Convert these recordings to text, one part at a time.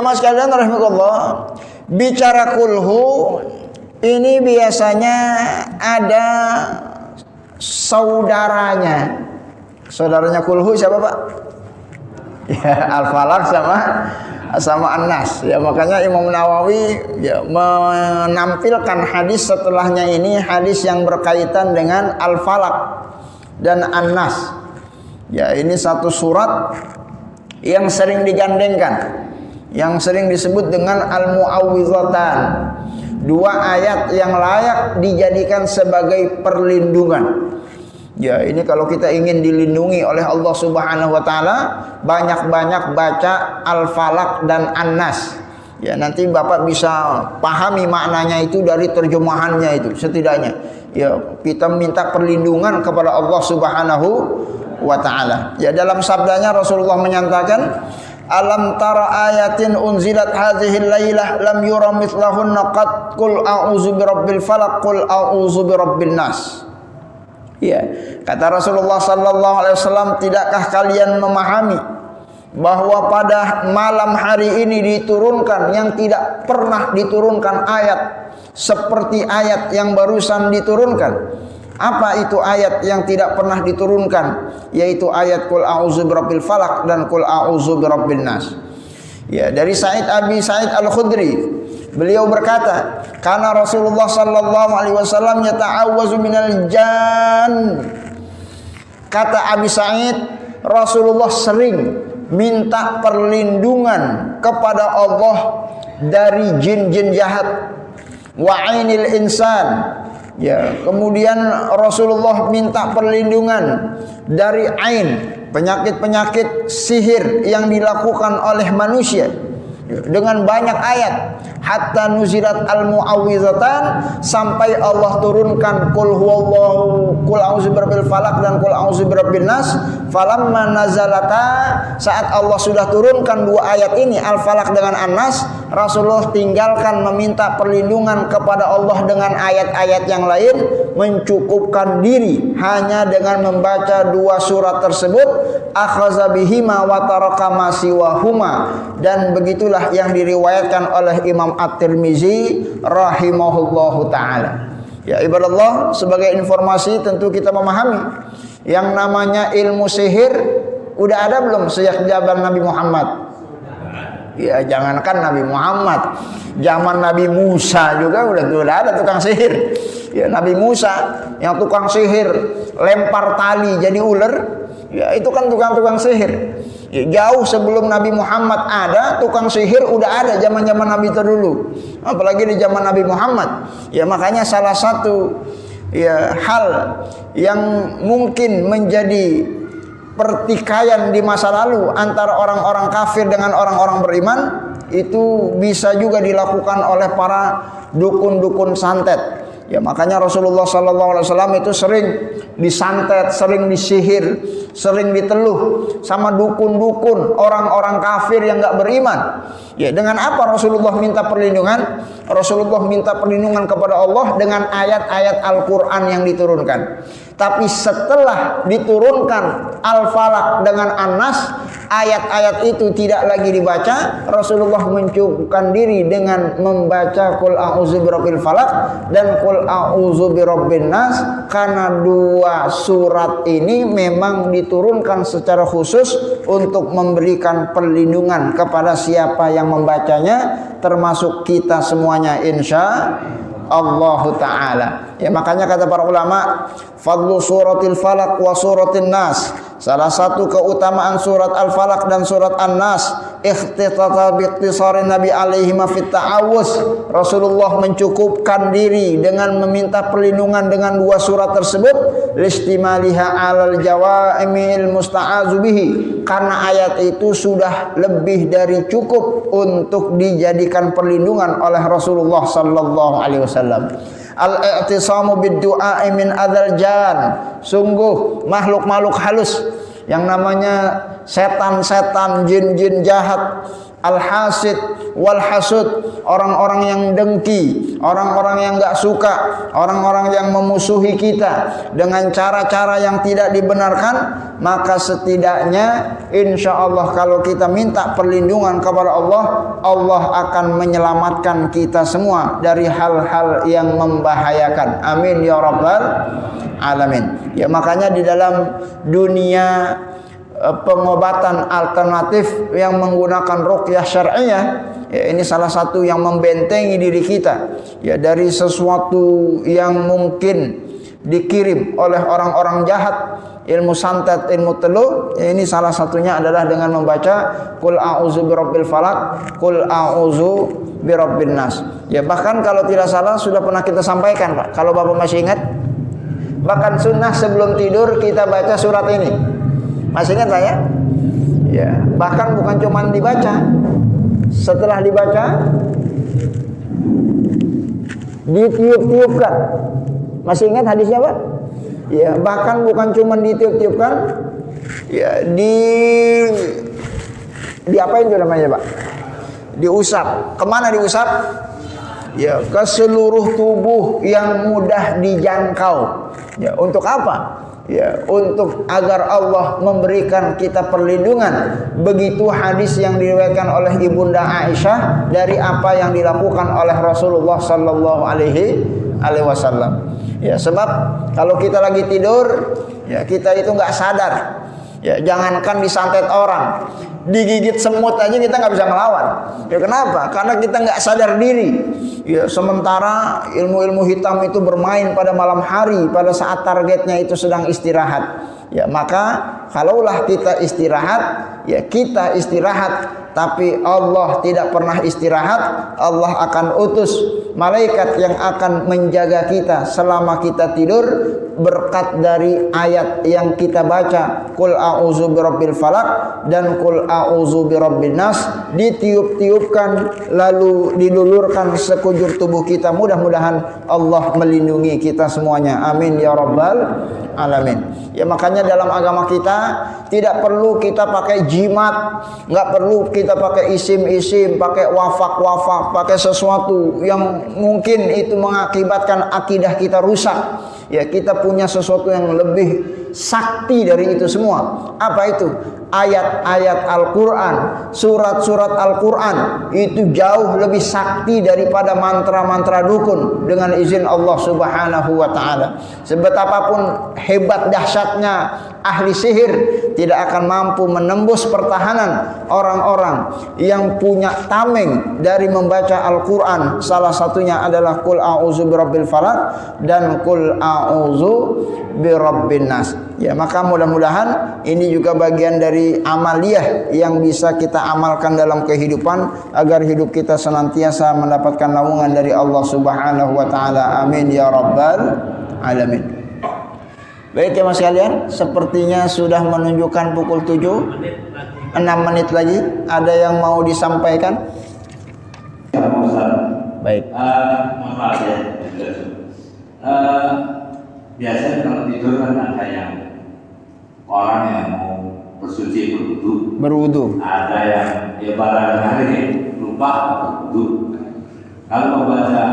jamaah sekalian rahimakumullah, bicara kulhu ini biasanya ada saudaranya. Saudaranya kulhu siapa, Pak? Ya, Al-Falaq sama An-Nas. Ya, makanya Imam Nawawi ya menampilkan hadis setelahnya ini, hadis yang berkaitan dengan Al-Falaq dan An-Nas. Ya, ini satu surat yang sering digandengkan, yang sering disebut dengan Al-Mu'awwidhatan. Dua ayat yang layak dijadikan sebagai perlindungan. Ya, ini kalau kita ingin dilindungi oleh Allah Subhanahu wa taala, banyak-banyak baca Al-Falaq dan An-Nas. Ya, nanti Bapak bisa pahami maknanya itu dari terjemahannya itu setidaknya. Ya, kita minta perlindungan kepada Allah Subhanahu wa taala. Ya, dalam sabdanya Rasulullah menyatakan, alam tara ayatin unzilat hadhil lailah lam yura mithlahunna qad qul a'udzu birabbil falaq qul a'udzu birabbin nas. Ya, kata Rasulullah sallallahu alaihi wasallam, tidakkah kalian memahami bahwa pada malam hari ini diturunkan yang tidak pernah diturunkan ayat seperti ayat yang barusan diturunkan? Apa itu ayat yang tidak pernah diturunkan? Yaitu ayat Qul a'udzu birabbil falaq dan Qul a'udzu birabbin nas. Ya, dari Abi Sa'id Al-Khudri, beliau berkata, karena Rasulullah sallallahu alaihi wasallam yata'awwazu minal jan. Kata Abi Sa'id, Rasulullah sering minta perlindungan kepada Allah dari jin-jin jahat, wa ainil insan. Ya, kemudian Rasulullah minta perlindungan dari ain, penyakit-penyakit sihir yang dilakukan oleh manusia dengan banyak ayat. Hatta nuzilat al-mu'awwidhatan, sampai Allah turunkan qul huwallahu, qul a'udzu birabbil falaq dan qul a'udzu birabbin nas. Falamma nazalata, saat Allah sudah turunkan dua ayat ini Al-Falaq dengan An-Nas, Rasulullah tinggalkan meminta perlindungan kepada Allah dengan ayat-ayat yang lain, mencukupkan diri hanya dengan membaca dua surat tersebut. Akhaza bihima wa taraka ma siwahuma, dan begitulah yang diriwayatkan oleh Imam At-Tirmizi rahimahullahu taala. Ya ibadallah, sebagai informasi tentu kita memahami yang namanya ilmu sihir udah ada belum sejak zaman Nabi Muhammad? Ya, jangankan Nabi Muhammad, zaman Nabi Musa juga udah ada tukang sihir. Ya, Nabi Musa yang tukang sihir lempar tali jadi ular, ya itu kan tukang sihir. Ya, jauh sebelum Nabi Muhammad ada, tukang sihir udah ada zaman-zaman Nabi terdahulu. Apalagi di zaman Nabi Muhammad. Ya, makanya salah satu ya hal yang mungkin menjadi pertikaian di masa lalu antara orang-orang kafir dengan orang-orang beriman, itu bisa juga dilakukan oleh para dukun-dukun santet. Ya, makanya Rasulullah SAW itu sering disantet, sering disihir, sering diteluh sama dukun-dukun orang-orang kafir yang nggak beriman. Ya, dengan apa Rasulullah minta perlindungan? Rasulullah minta perlindungan kepada Allah dengan ayat-ayat Al-Quran yang diturunkan. Tapi setelah diturunkan Al-Falaq dengan An-Nas, ayat-ayat itu tidak lagi dibaca. Rasulullah mencukupkan diri dengan membaca Qul a'udzu birabbil falaq dan Qul a'udzu birabbin nas, karena dua surat ini memang diturunkan secara khusus untuk memberikan perlindungan kepada siapa yang membacanya, termasuk kita semuanya insya Allah Ta'ala. Ya, makanya kata para ulama, fadlu suratil falaq wa suratin nas, salah satu keutamaan surat Al-Falaq dan surat An-Nas, ikhtitata biikhtisarin Nabi alaihi ma fit ta'awuz. Rasulullah mencukupkan diri dengan meminta perlindungan dengan dua surat tersebut, listimaliha alal jawaimil musta'azu bihi, karena ayat itu sudah lebih dari cukup untuk dijadikan perlindungan oleh Rasulullah sallallahu alaihi wasallam. Al-i'tisamu bid-du'a min adzal jan, sungguh makhluk-makhluk halus yang namanya setan-setan, jin-jin jahat al-hasid wal hasud, orang-orang yang dengki, orang-orang yang enggak suka, orang-orang yang memusuhi kita dengan cara-cara yang tidak dibenarkan, maka setidaknya insyaallah kalau kita minta perlindungan kepada Allah, Allah akan menyelamatkan kita semua dari hal-hal yang membahayakan. Amin ya rabbal alamin. Ya makanya di dalam dunia pengobatan alternatif yang menggunakan ruqyah syar'iyah, ya ini salah satu yang membentengi diri kita ya dari sesuatu yang mungkin dikirim oleh orang-orang jahat, ilmu santet, ilmu telu. Ya, ini salah satunya adalah dengan membaca qul a'udzu birabbil falaq, qul a'udzu birabbin nas. Ya bahkan kalau tidak salah sudah pernah kita sampaikan, Pak, kalau Bapak masih ingat, bahkan sunnah sebelum tidur kita baca surat ini. Masih ingat Pak ya? Ya, bahkan bukan cuma dibaca. Setelah dibaca ditiup-tiupkan. Masih ingat hadisnya Pak? Ya, bahkan bukan cuma ditiup-tiupkan, ya diapain itu namanya Pak? Diusap. Kemana diusap? Ya, ke seluruh tubuh yang mudah dijangkau. Ya, untuk apa? Ya, untuk agar Allah memberikan kita perlindungan. Begitu hadis yang diriwayatkan oleh Ibunda Aisyah dari apa yang dilakukan oleh Rasulullah sallallahu alaihi wasallam. Ya, sebab kalau kita lagi tidur, ya kita itu nggak sadar. Ya, jangankan disantet orang, digigit semut aja kita nggak bisa melawan. Ya kenapa? Karena kita nggak sadar diri. Ya, sementara ilmu-ilmu hitam itu bermain pada malam hari, pada saat targetnya itu sedang istirahat. Ya, maka kalaulah kita istirahat, ya kita istirahat, tapi Allah tidak pernah istirahat. Allah akan utus malaikat yang akan menjaga kita selama kita tidur berkat dari ayat yang kita baca, qul a'udzu birabbil falaq dan qul a'udzu birabbin nas, ditiup-tiupkan lalu dilulurkan sekujur tubuh kita. Mudah-mudahan Allah melindungi kita semuanya. Amin ya rabbal alamin. Ya makanya dalam agama kita tidak perlu kita pakai jimat, nggak perlu kita pakai isim-isim, pakai wafak-wafak, pakai sesuatu yang mungkin itu mengakibatkan akidah kita rusak. Ya kita punya sesuatu yang lebih sakti dari itu semua. Apa itu? Ayat-ayat Al-Quran, surat-surat Al-Quran itu jauh lebih sakti daripada mantra-mantra dukun dengan izin Allah subhanahu wa ta'ala. Sebetapapun hebat dahsyatnya ahli sihir, tidak akan mampu menembus pertahanan orang-orang yang punya tameng dari membaca Al-Quran. Salah satunya adalah qul a'udzu birabbil falaq dan qul a'udzu birabbin nas. Ya, maka mudah-mudahan ini juga bagian dari amaliyah yang bisa kita amalkan dalam kehidupan agar hidup kita senantiasa mendapatkan naungan dari Allah Subhanahu wa taala. Amin ya rabbal alamin. Baik ya Mas kalian, sepertinya sudah menunjukkan pukul 7. 6 menit lagi. Ada yang mau disampaikan? Baik. Maaf ya. Biasanya kalau tidur kan ada yang orang yang mau bersuci berwudu. Ada yang ya barangkali lupa berwudu. Kalau membaca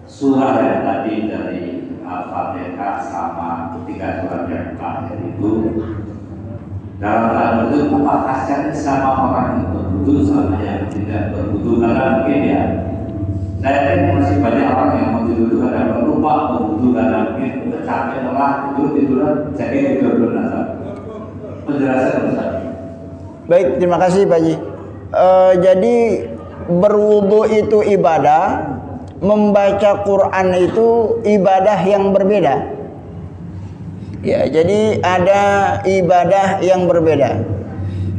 surah yang tadi dari Al-Fatihah sama ketiga surat yang terakhir itu, dalam hal itu apakah sama orang yang berwudu sama yang tidak berwudu? Karena mungkin ya saya ini masih banyak orang yang mau tidur karena lupa berwudu karena mungkin udah capek lelah tiduran jadi tidur benar. Penjelasan Ustaz. Baik, terima kasih Pak Ji. Jadi berwudu itu ibadah, membaca Quran itu ibadah yang berbeda. Ya, jadi ada ibadah yang berbeda.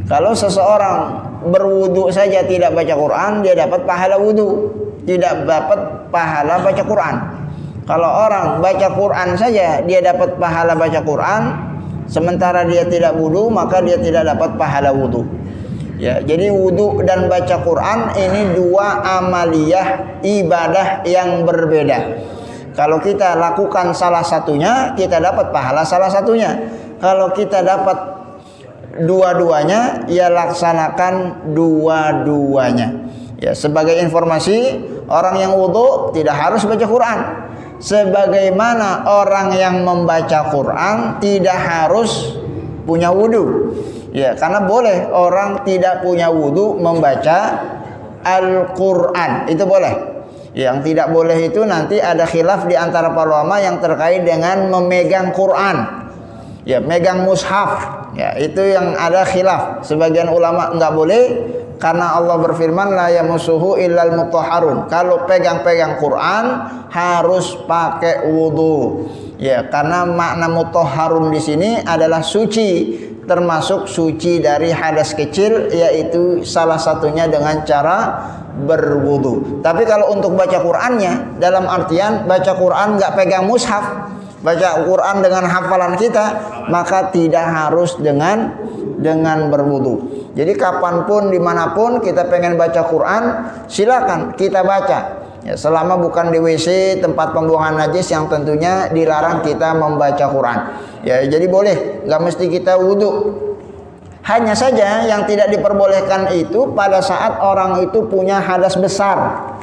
Kalau seseorang berwudu saja tidak baca Quran, dia dapat pahala wudu, tidak dapat pahala baca Quran. Kalau orang baca Quran saja dia dapat pahala baca Quran, sementara dia tidak wudu maka dia tidak dapat pahala wudu. Ya, jadi wudu dan baca Quran ini dua amaliyah ibadah yang berbeda. Kalau kita lakukan salah satunya, kita dapat pahala salah satunya. Kalau kita dapat dua-duanya, ya laksanakan dua-duanya. Ya, sebagai informasi, orang yang wudu tidak harus baca Quran. Sebagaimana orang yang membaca Quran tidak harus punya wudu. Ya, karena boleh orang tidak punya wudu membaca Al-Quran, itu boleh. Yang tidak boleh itu nanti ada khilaf di antara para ulama yang terkait dengan memegang Quran. Ya, megang mushaf. Ya, itu yang ada khilaf. Sebagian ulama enggak boleh karena Allah berfirman la yamassuhu illal mutahharun. Kalau pegang-pegang Quran harus pakai wudu. Ya, karena makna mutahharun di sini adalah suci, termasuk suci dari hadas kecil, yaitu salah satunya dengan cara berwudu. Tapi kalau untuk baca Qurannya, dalam artian baca Quran nggak pegang mushaf, baca Quran dengan hafalan kita, maka tidak harus dengan berwudu. Jadi kapanpun dimanapun kita pengen baca Quran, silakan kita baca. Ya, selama bukan di WC, tempat pembuangan najis yang tentunya dilarang kita membaca Quran. Ya, jadi boleh, nggak mesti kita wudu. Hanya saja yang tidak diperbolehkan itu pada saat orang itu punya hadas besar.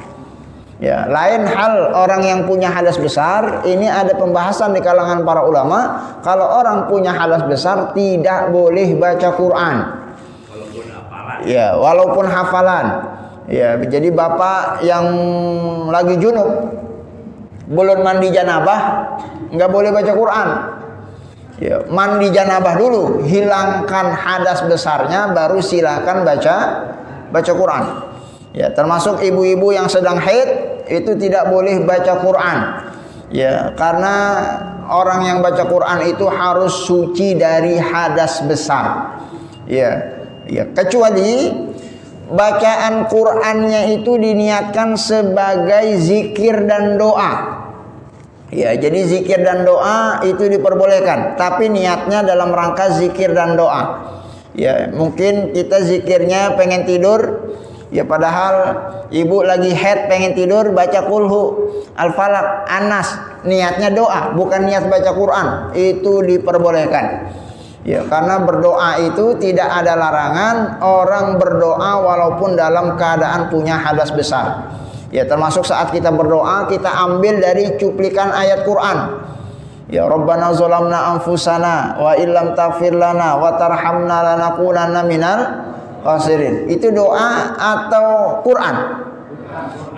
Ya, lain hal orang yang punya hadas besar, ini ada pembahasan di kalangan para ulama. Kalau orang punya hadas besar tidak boleh baca Quran. Walaupun hafalan. Ya, walaupun hafalan. Ya, jadi bapak yang lagi junub, belum mandi janabah, nggak boleh baca Quran. Ya, mandi janabah dulu, hilangkan hadas besarnya, baru silakan baca Quran. Ya, termasuk ibu-ibu yang sedang haid itu tidak boleh baca Quran. Ya, karena orang yang baca Quran itu harus suci dari hadas besar. Ya, kecuali bacaan Qur'annya itu diniatkan sebagai zikir dan doa. Ya, jadi zikir dan doa itu diperbolehkan, tapi niatnya dalam rangka zikir dan doa. Ya, mungkin kita zikirnya pengen tidur, ya padahal ibu lagi haid pengen tidur, baca kulhu, al-falaq, anas, niatnya doa, bukan niat baca Quran, itu diperbolehkan. Ya, karena berdoa itu tidak ada larangan orang berdoa walaupun dalam keadaan punya hadas besar. Ya, termasuk saat kita berdoa kita ambil dari cuplikan ayat Quran. Ya, Rabbana zalamna anfusana wa illam taghfir lana wa tarhamna lanakunanna minal khasirin. Itu doa atau Quran?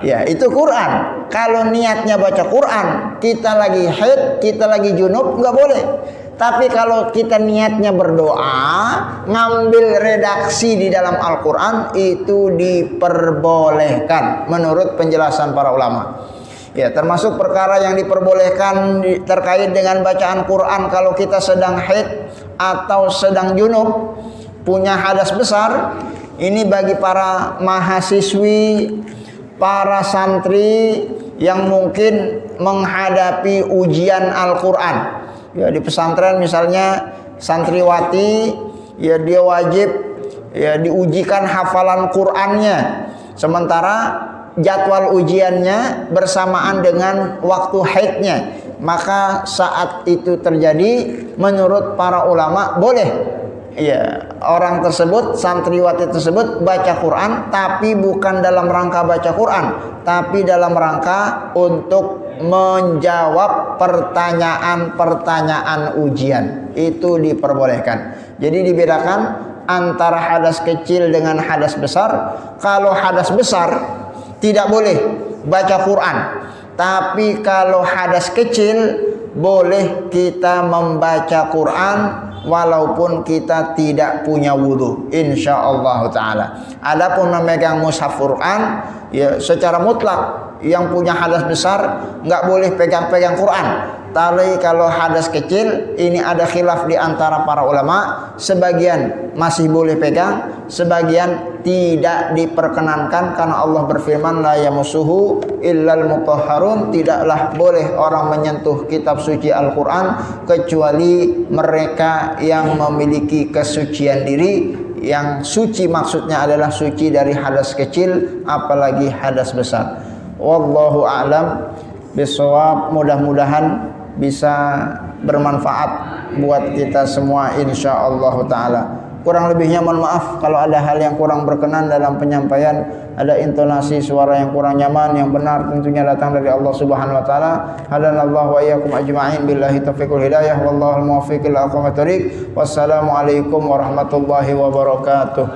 Ya, itu Quran. Kalau niatnya baca Quran, kita lagi haid, kita lagi junub, nggak boleh. Tapi kalau kita niatnya berdoa, ngambil redaksi di dalam Al-Quran, itu diperbolehkan menurut penjelasan para ulama. Ya, termasuk perkara yang diperbolehkan terkait dengan bacaan Quran kalau kita sedang haid atau sedang junub, punya hadas besar. Ini bagi para mahasiswi, para santri yang mungkin menghadapi ujian Al-Quran. Ya, di pesantren misalnya santriwati, ya dia wajib ya diujikan hafalan Qur'annya. Sementara jadwal ujiannya bersamaan dengan waktu haidnya. Maka saat itu terjadi, menurut para ulama boleh ya orang tersebut, santriwati tersebut baca Quran, tapi bukan dalam rangka baca Quran, tapi dalam rangka untuk menjawab pertanyaan-pertanyaan ujian. Itu diperbolehkan. Jadi dibedakan antara hadas kecil dengan hadas besar. Kalau hadas besar tidak boleh baca Quran, tapi kalau hadas kecil boleh kita membaca Quran walaupun kita tidak punya wudu, insyaallah taala. Adapun memegang mushaf Quran, ya secara mutlak yang punya hadas besar nggak boleh pegang-pegang Quran. Tapi kalau hadas kecil, ini ada khilaf di antara para ulama. Sebagian masih boleh pegang, sebagian tidak diperkenankan karena Allah berfirman la yamassuhu illal mutahharun. Tidaklah boleh orang menyentuh kitab suci Al-Quran kecuali mereka yang memiliki kesucian diri. Yang suci maksudnya adalah suci dari hadas kecil, apalagi hadas besar. Wallahu a'lam bishawab. Mudah-mudahan bisa bermanfaat buat kita semua insyaallah taala. Kurang lebihnya mohon maaf kalau ada hal yang kurang berkenan dalam penyampaian, ada intonasi suara yang kurang nyaman, yang benar tentunya datang dari Allah Subhanahu wa taala. Hadanallahu wa iyyakum ajma'in billahi taufiqul hidayah wallahu muwaffiq ila aqwamit thoriq. Wassalamualaikum warahmatullahi wabarakatuh.